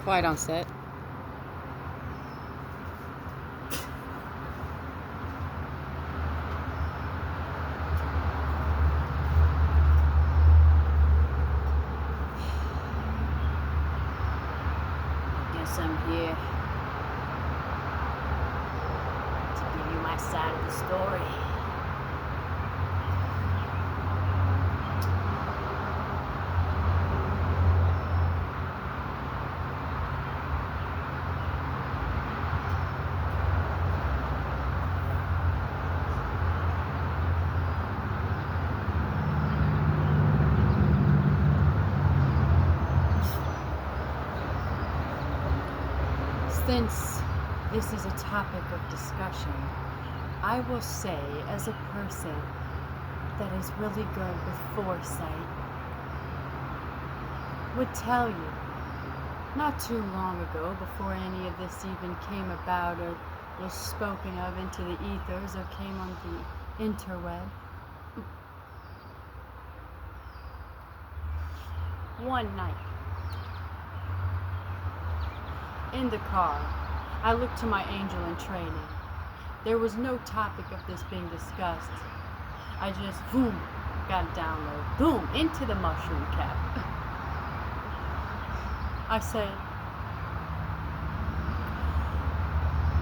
Quiet on set. I guess I'm here to give you my side of the story. Since this is a topic of discussion, I will say, as a person that is really good with foresight, would tell you, not too long ago, before any of this even came about or was spoken of into the ethers or came on the interweb, one night, in the car, I looked to my angel in training. There was no topic of this being discussed. I just, boom, got a download. Boom, into the mushroom cap. I said,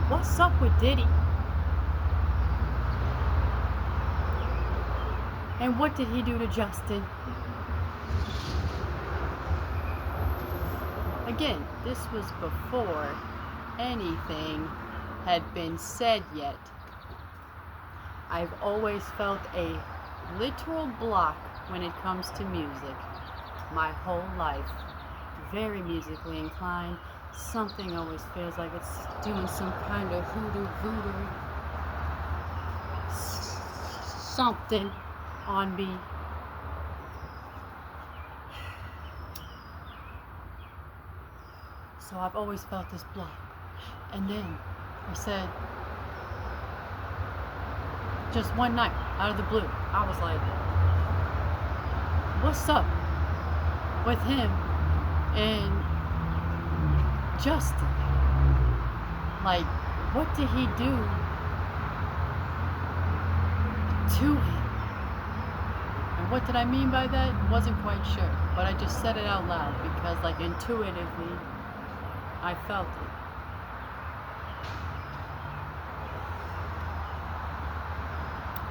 what's up with Diddy? And what did he do to Justin? Again, this was before anything had been said yet. I've always felt a literal block when it comes to music. My whole life. Very musically inclined. Something always feels like it's doing some kind of voodoo something on me. So I've always felt this block. And then I said, just one night, out of the blue, I was like, what's up with him and Justin? Like, what did he do to him? And what did I mean by that? Wasn't quite sure. But I just said it out loud because, like, intuitively, I felt it.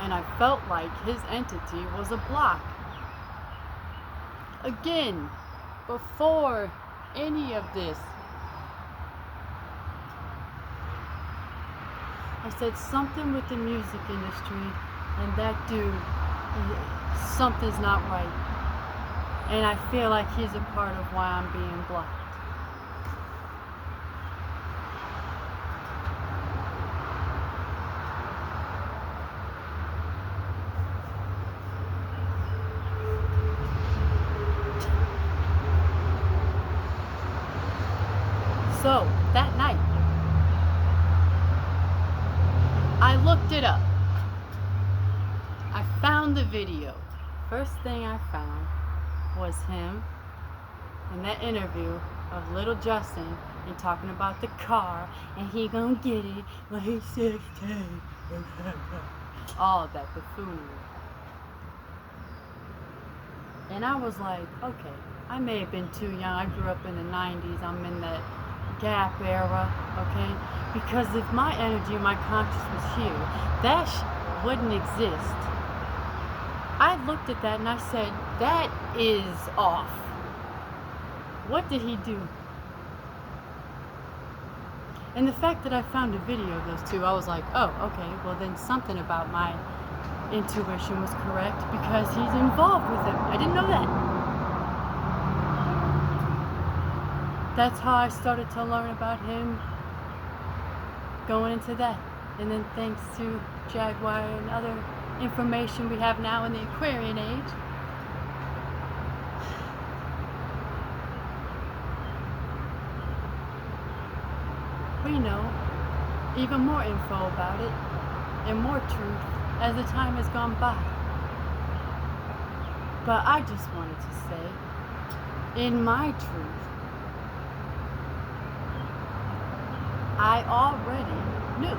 And I felt like his entity was a block. Again, before any of this, I said something with the music industry and that dude, something's not right. And I feel like he's a part of why I'm being blocked. So, that night, I looked it up. I found the video. First thing I found was him in that interview of little Justin and talking about the car and he gonna get it when he's 16. All of that buffoonery. And I was like, okay, I may have been too young. I grew up in the 90s. I'm in that gap era, okay? Because if my energy, my conscious was here, that wouldn't exist. I looked at that and I said, that is off. What did he do? And the fact that I found a video of those two, I was like, oh, okay, well then something about my intuition was correct because he's involved with it. I didn't know that. That's how I started to learn about him going into that. And then thanks to Jaguar and other information we have now in the Aquarian age, we know even more info about it and more truth as the time has gone by. But I just wanted to say, in my truth, I already knew.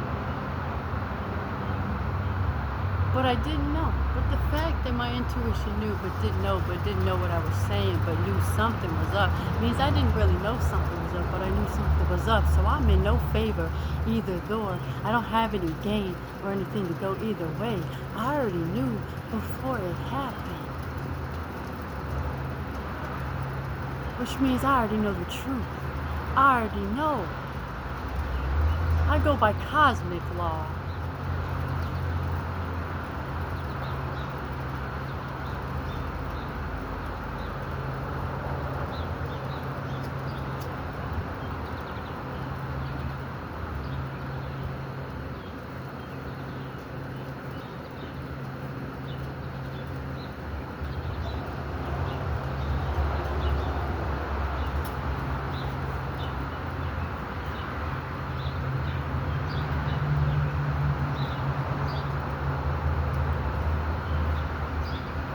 But I didn't know. But the fact that my intuition knew but didn't know what I was saying but knew something was up means I didn't really know something was up, but I knew something was up. So I'm in no favor either door. I don't have any gain or anything to go either way. I already knew before it happened. Which means I already know the truth. I already know. I go by cosmic law.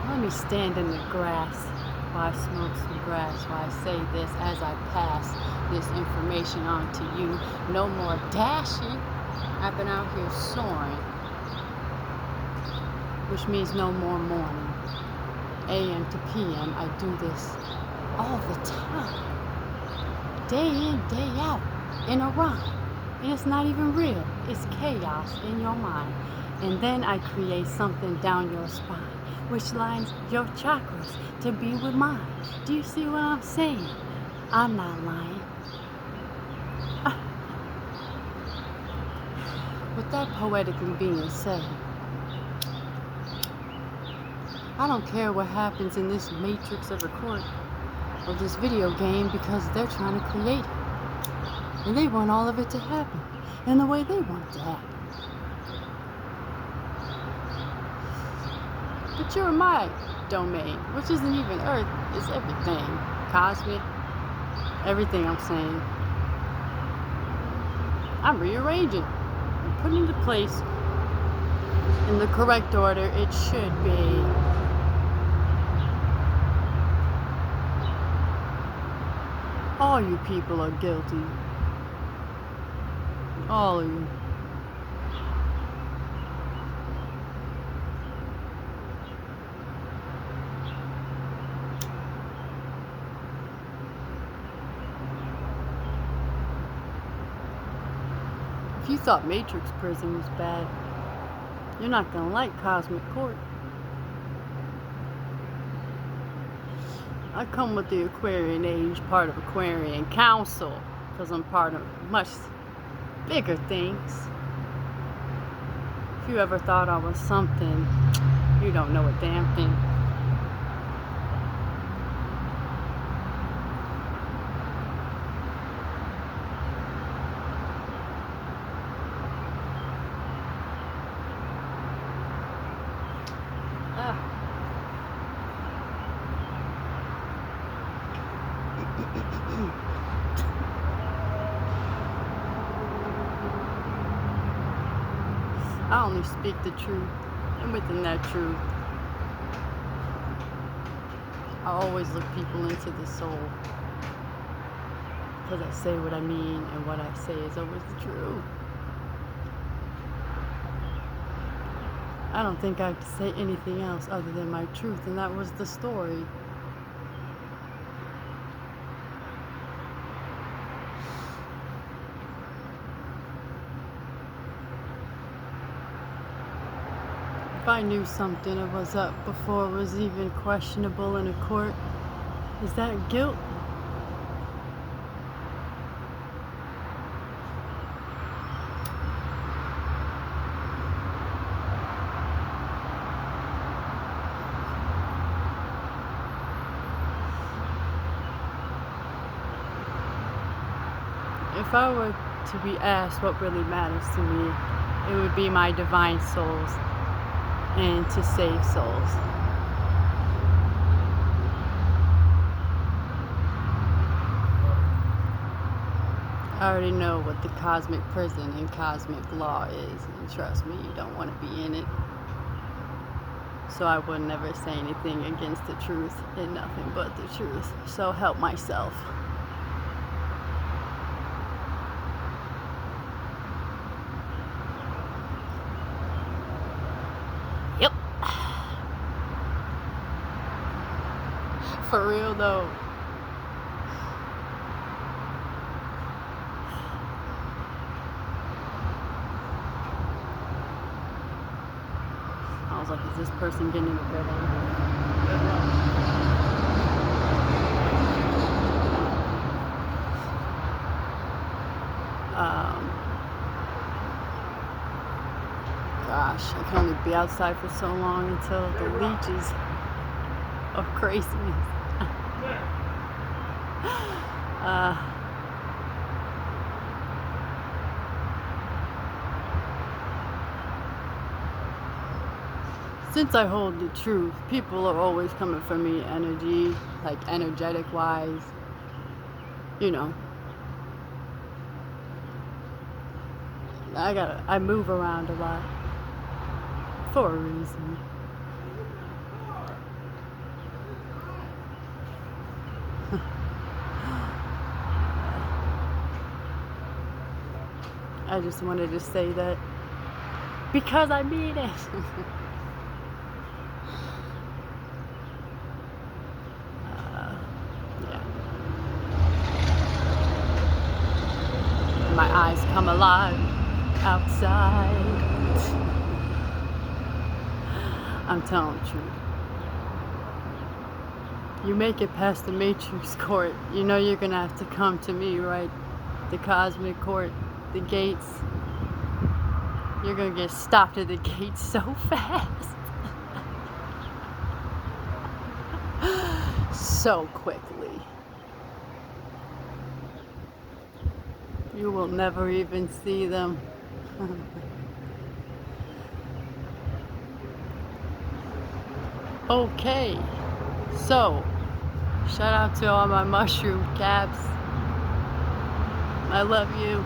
Let me stand in the grass while I smoke some grass, while I say this as I pass this information on to you. No more dashing. I've been out here soaring, which means no more mourning. AM to PM, I do this all the time. Day in, day out, in a rhyme. And it's not even real. It's chaos in your mind. And then I create something down your spine, which lines your chakras to be with mine. Do you see what I'm saying? I'm not lying. With that poetically being said, I don't care what happens in this matrix of a court or this video game, because they're trying to create it. And they want all of it to happen in the way they want it to happen. But you're in my domain, which isn't even Earth, it's everything. Cosmic, everything I'm saying. I'm rearranging and putting into place in the correct order it should be. All you people are guilty. All of you. If you thought Matrix Prison was bad, you're not gonna like Cosmic Court. I come with the Aquarian age, part of Aquarian Council, because I'm part of much bigger things. If you ever thought I was something, you don't know a damn thing. I only speak the truth, and within that truth, I always look people into the soul, because I say what I mean, and what I say is always the truth. I don't think I could say anything else other than my truth, and that was the story. If I knew something was up before it was even questionable in a court, is that guilt? If I were to be asked what really matters to me, it would be my divine souls and to save souls. I already know what the cosmic prison and cosmic law is, and trust me, you don't want to be in it. So I would never say anything against the truth and nothing but the truth. So help myself. For real though. I was like, is this person getting in a good angle? Gosh, I can only be outside for so long until the leeches of craziness. Since I hold the truth, people are always coming for me energy, like energetic wise, you know. I move around a lot for a reason. I just wanted to say that because I mean it. Yeah. My eyes come alive outside. I'm telling the truth. You make it past the Matrix court, you know you're gonna have to come to me, right? The cosmic court, the gates. You're gonna get stopped at the gates so fast. So quickly. You will never even see them. Okay, so shout out to all my mushroom caps. I love you.